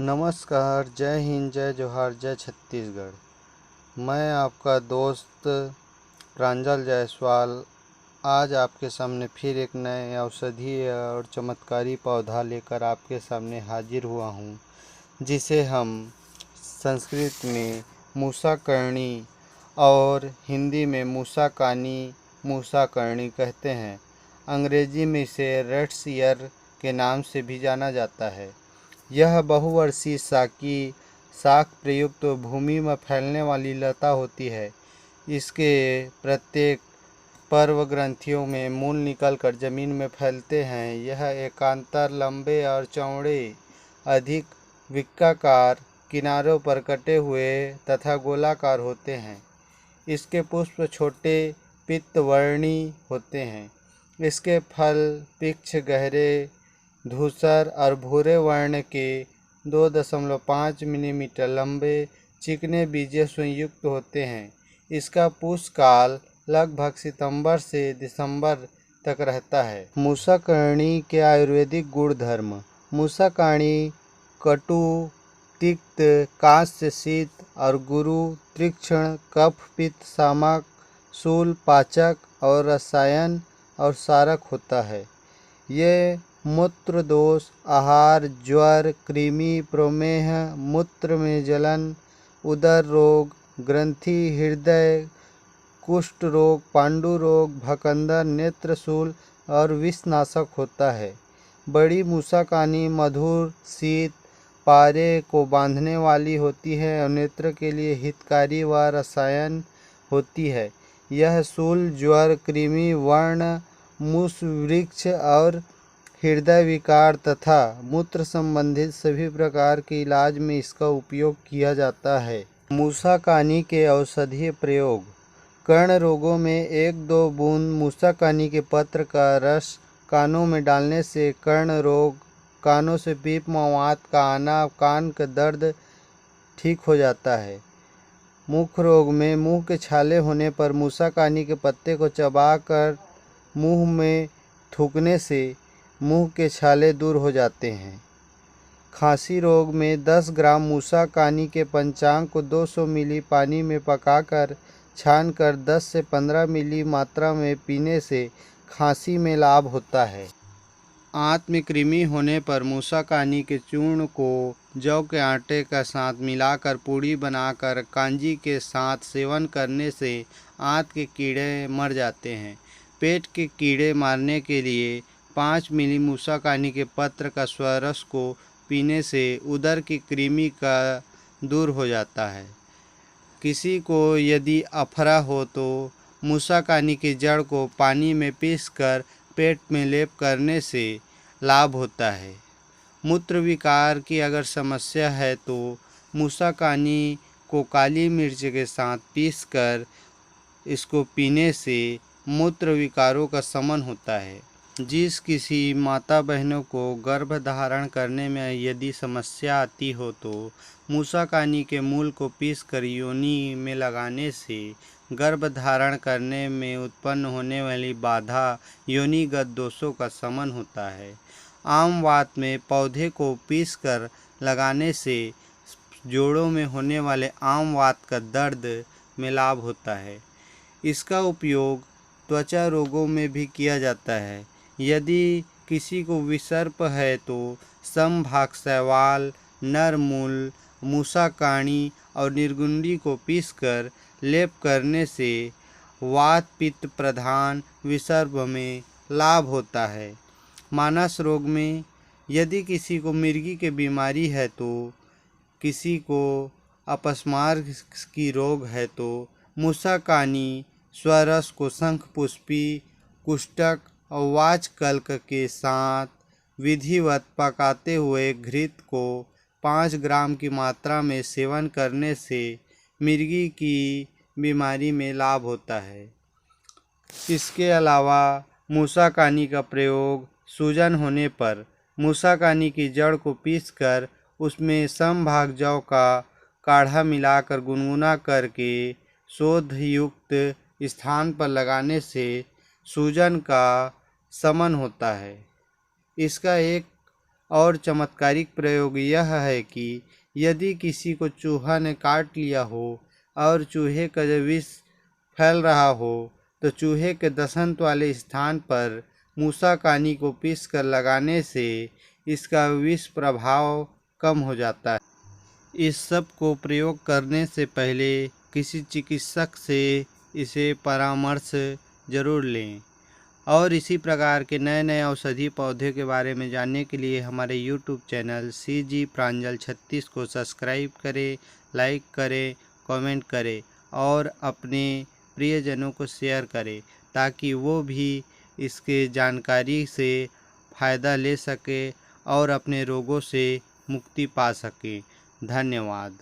नमस्कार, जय हिंद, जय जोहार, जय छत्तीसगढ़। मैं आपका दोस्त प्रांजल जायसवाल आज आपके सामने फिर एक नए औषधीय और चमत्कारी पौधा लेकर आपके सामने हाजिर हुआ हूँ, जिसे हम संस्कृत में मूसाकर्णी और हिंदी में मूसाकर्णी कहते हैं। अंग्रेजी में इसे रेड्स ईयर के नाम से भी जाना जाता है। यह बहुवर्षीय शाक प्रयुक्त भूमि में फैलने वाली लता होती है। इसके प्रत्येक पर्व ग्रंथियों में मूल निकलकर जमीन में फैलते हैं। यह एकांतर, लंबे और चौड़े, अधिक वृत्ताकार, किनारों पर कटे हुए तथा गोलाकार होते हैं। इसके पुष्प छोटे पीतवर्णी होते हैं। इसके फल तीक्ष्ण, गहरे, धूसर और भूरे वर्ण के 2.5 मिलीमीटर लंबे चिकने बीजे संयुक्त होते हैं। इसका पुष्पकाल लगभग सितंबर से दिसंबर तक रहता है। मूसाकर्णी के आयुर्वेदिक गुणधर्म। मूसाकर्णी कटु, तिक्त, कांस्य, शीत और गुरु, तीक्ष्ण, कफ, पित्त, शामक, शूल, पाचक और रसायन और सारक होता है। ये मूत्र दोष, आहार, ज्वर, कृमि, प्रमेह, मूत्र में जलन, उदर रोग, ग्रंथि, हृदय, कुष्ठ रोग, पांडु रोग, भकंदर, नेत्रशूल और विषनाशक होता है। बड़ी मूसाकर्णी मधुर, शीत, पारे को बांधने वाली होती है और नेत्र के लिए हितकारी व रसायन होती है। यह शूल, ज्वर, कृमि, वर्ण, मूस वृक्ष और हृदय विकार तथा मूत्र संबंधित सभी प्रकार के इलाज में इसका उपयोग किया जाता है। मूसाकर्णी के औषधीय प्रयोग। कर्ण रोगों में 1-2 बूंद मूसाकर्णी के पत्र का रस कानों में डालने से कर्ण रोग, कानों से पीप, मवात का आना, कान का दर्द ठीक हो जाता है। मुख रोग में मुंह के छाले होने पर मूसाकर्णी के पत्ते को चबाकर मुंह में थूकने से मुंह के छाले दूर हो जाते हैं। खांसी रोग में 10 ग्राम मूसाकर्णी के पंचांग को 200 मिली पानी में पकाकर छानकर 10 से 15 मिली मात्रा में पीने से खांसी में लाभ होता है। आंत में कृमि होने पर मूसाकर्णी के चूर्ण को जौ के आटे के साथ मिलाकर पूड़ी बनाकर कांजी के साथ सेवन करने से आंत के कीड़े मर जाते हैं। पेट के कीड़े मारने के लिए 5 मिली मूसाकर्णी के पत्र का स्वरस को पीने से उदर की कृमि का दूर हो जाता है। किसी को यदि अफरा हो तो मूसाकर्णी की जड़ को पानी में पीसकर पेट में लेप करने से लाभ होता है। मूत्र विकार की अगर समस्या है तो मूसाकर्णी को काली मिर्च के साथ पीसकर इसको पीने से मूत्र विकारों का शमन होता है। जिस किसी माता बहनों को गर्भ धारण करने में यदि समस्या आती हो तो मूसाकर्णी के मूल को पीसकर योनि में लगाने से गर्भ धारण करने में उत्पन्न होने वाली बाधा, योनिगत दोषों का शमन होता है। आम वात में पौधे को पीसकर लगाने से जोड़ों में होने वाले आम वात का दर्द में लाभ होता है। इसका उपयोग त्वचा रोगों में भी किया जाता है। यदि किसी को विसर्प है तो समभाग शैवाल, नरमूल, मूसाकर्णी और निर्गुंडी को पीसकर लेप करने से वात पित्त प्रधान विसर्प में लाभ होता है। मानस रोग में यदि किसी को मिर्गी की बीमारी है तो किसी को अपस्मार की रोग है तो मूसाकर्णी स्वरस को शंख पुष्पी, कुष्ठक और वाजकल्क के साथ विधिवत पकाते हुए घृत को 5 ग्राम की मात्रा में सेवन करने से मिर्गी की बीमारी में लाभ होता है। इसके अलावा मूसाकर्णी का प्रयोग सूजन होने पर मूसाकर्णी की जड़ को पीसकर उसमें समभाग जौ का काढ़ा मिलाकर गुनगुना करके शोध युक्त स्थान पर लगाने से सूजन का शमन होता है। इसका एक और चमत्कारिक प्रयोग यह है कि यदि किसी को चूहा ने काट लिया हो और चूहे का जब विष फैल रहा हो तो चूहे के दंत वाले स्थान पर मूसाकानी को पीस कर लगाने से इसका विष प्रभाव कम हो जाता है। इस सब को प्रयोग करने से पहले किसी चिकित्सक से इसे परामर्श जरूर लें। और इसी प्रकार के नए नए औषधीय पौधे के बारे में जानने के लिए हमारे YouTube चैनल CG प्रांजल 36 को सब्सक्राइब करें, लाइक करें, कमेंट करें और अपने प्रियजनों को शेयर करें ताकि वो भी इसके जानकारी से फ़ायदा ले सके और अपने रोगों से मुक्ति पा सकें। धन्यवाद।